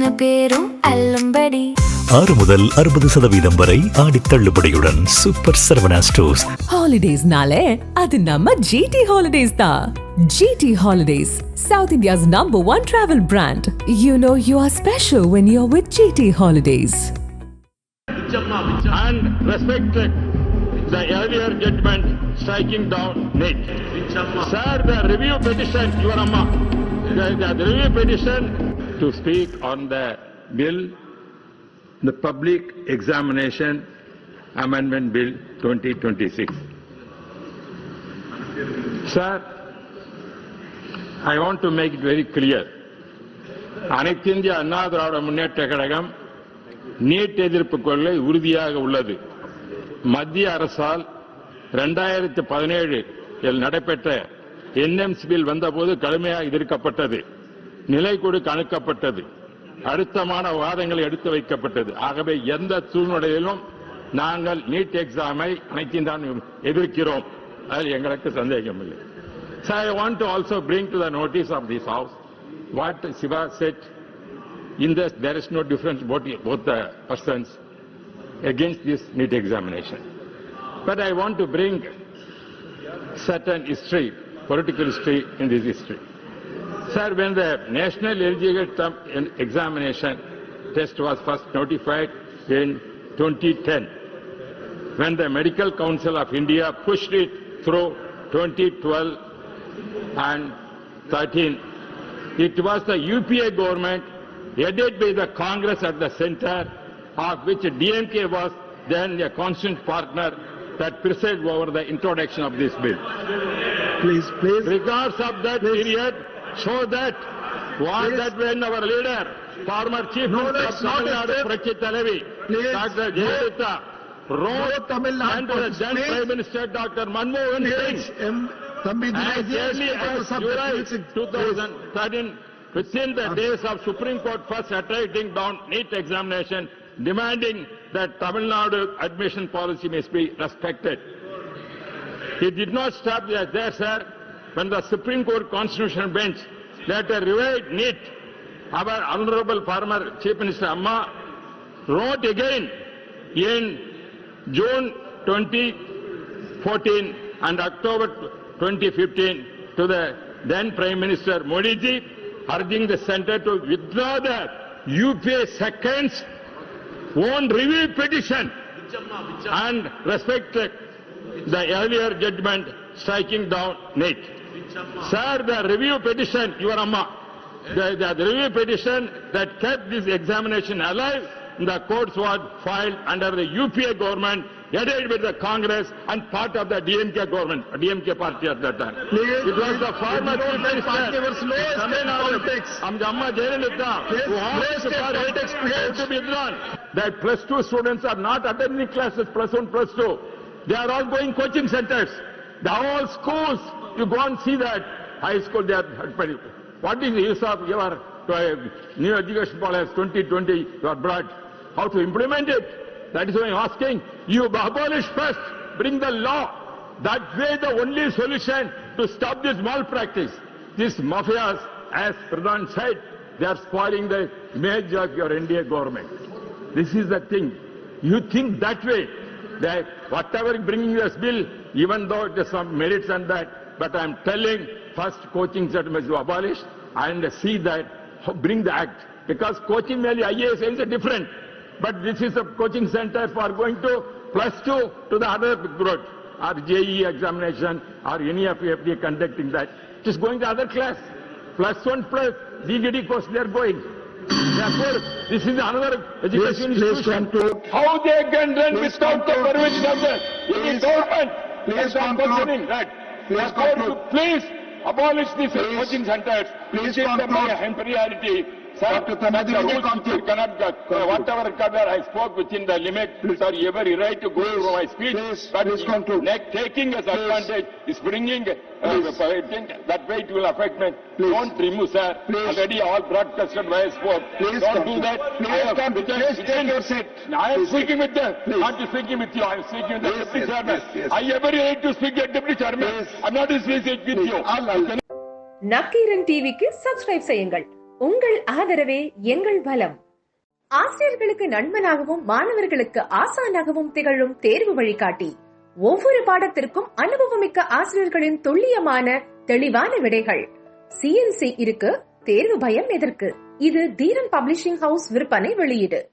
அத்தனை பேரும் அல்லும்படி 6 முதல் 60% வரை ஆடி தள்ளுபடியுடன் சூப்பர் சரவணா ஸ்டோர்ஸ். ஹாலிடேஸ்னாலே அது நம்ம ஜிடி ஹாலிடேஸ் தான். GT Holidays, South India's #1 travel brand. You know you are special when you're with GT Holidays. And respected the earlier judgment striking down NEET. Sir, the review petition, your Amma, the review petition to speak on the bill, the Public Examination Amendment Bill 2026. Sir, I want to make it very clear. அனைத்து இந்திய Anna Dravida Munnetra Kazhagam NEET எதிர்ப்பு கொள்கை உறுதியாக உள்ளது. மத்திய அரசால் 2017 நடைபெற்ற NMC bill வந்தபோது கடுமையாக எதிர்க்கப்பட்டது, நிலை கொடுக்க அணுக்கப்பட்டது, அழுத்தமான வாதங்கள் எடுத்து வைக்கப்பட்டது. ஆகவே எந்த சூழ்நிலையிலும் நாங்கள் நீட் எக்ஸாமை அனைத்தையும் தான் எதிர்க்கிறோம், அதில் எங்களுக்கு சந்தேகம் இல்லை. So I want to also bring to the notice of this house what Siva said. In this, there is no difference both the persons against this NEET examination. But I want to bring certain history, political history in this history. Sir, when the National Eligibility Examination test was first notified in 2010, when the Medical Council of India pushed it through 2012 and 13, it was the UPA government headed by the Congress at the center, of which DMK was then a constant partner, that presided over the introduction of this bill. Please. Records of that period show that when our leader, former Chief Minister of Tamil Nadu, Puratchi Thalavi, Dr. Jayalalitha, wrote and the then Prime Minister Dr. Manmohan Singh, as early as July 2013, within the days of Supreme Court first striking down NEET examination, demanding that Tamil Nadu admission policy must be respected. It did not stop there, sir. When the Supreme Court Constitutional Bench later revived NEET, our Honorable former Chief Minister Amma wrote again in June 2014 and October 2015 to the then Prime Minister Modi ji, urging the center to withdraw the UPA second's own review petition and respect the earlier judgment striking down NEET. Sir, the review petition, your Amma, the review petition that kept this examination alive in the courts was filed under the UPA government, headed with the Congress and part of the DMK government, DMK party at that time. It was the former Chief Minister, Amma Jayalalitha, who asked for to be drawn. That +2 students are not attending classes, +1, +2. They are all going coaching centers. The whole schools, you go and see that high school, they are. What is the use of your new education policy 2020 you are brought? How to implement it? That is why I am asking. You abolish first, bring the law. That way the only solution to stop this malpractice. These mafias, as Pradhan said, they are spoiling the image of your NDA government. This is the thing. You think that way, that whatever bringing this bill, even though it has some merits and that, but I am telling, first coaching center must be abolished and see that, bring the act. Because coaching merely IAS is different. But this is a coaching center for going to +2 to the other group, or JEE examination, or any of you conducting that. Just going to other class. +1 plus DGD course they are going. Therefore, this is another education institution. How they can run without the permission of the government? Please questioning that. Please abolish these coaching centers. Please give them a priority. Sir, whatever I spoke within the limit, sir, you have every right to go over my speech. But taking as advantage is bringing that way it will affect me. Don't remove, sir. Already all broadcasted via sport. Don't do that. Please take your seat. I am speaking with them. Not speaking with you. I am speaking with the deputy chairman. I have every right to speak with deputy chairman. I am not speaking with you. Nakkheeran டிவிக்கு subscribe செய்யுங்கள். உங்கள் ஆதரவே எங்கள் பலம். ஆசிரியர்களுக்கு நண்பனாகவும் மாணவர்களுக்கு ஆசானாகவும் திகழும் தேர்வு வழிகாட்டி. ஒவ்வொரு பாடத்திற்கும் அனுபவமிக்க ஆசிரியர்களின் துல்லியமான தெளிவான விடைகள். CNC இருக்கு, தேர்வு பயம் எதற்கு? இது தீரன் பப்ளிஷிங் ஹவுஸ் விற்பனை வெளியீடு.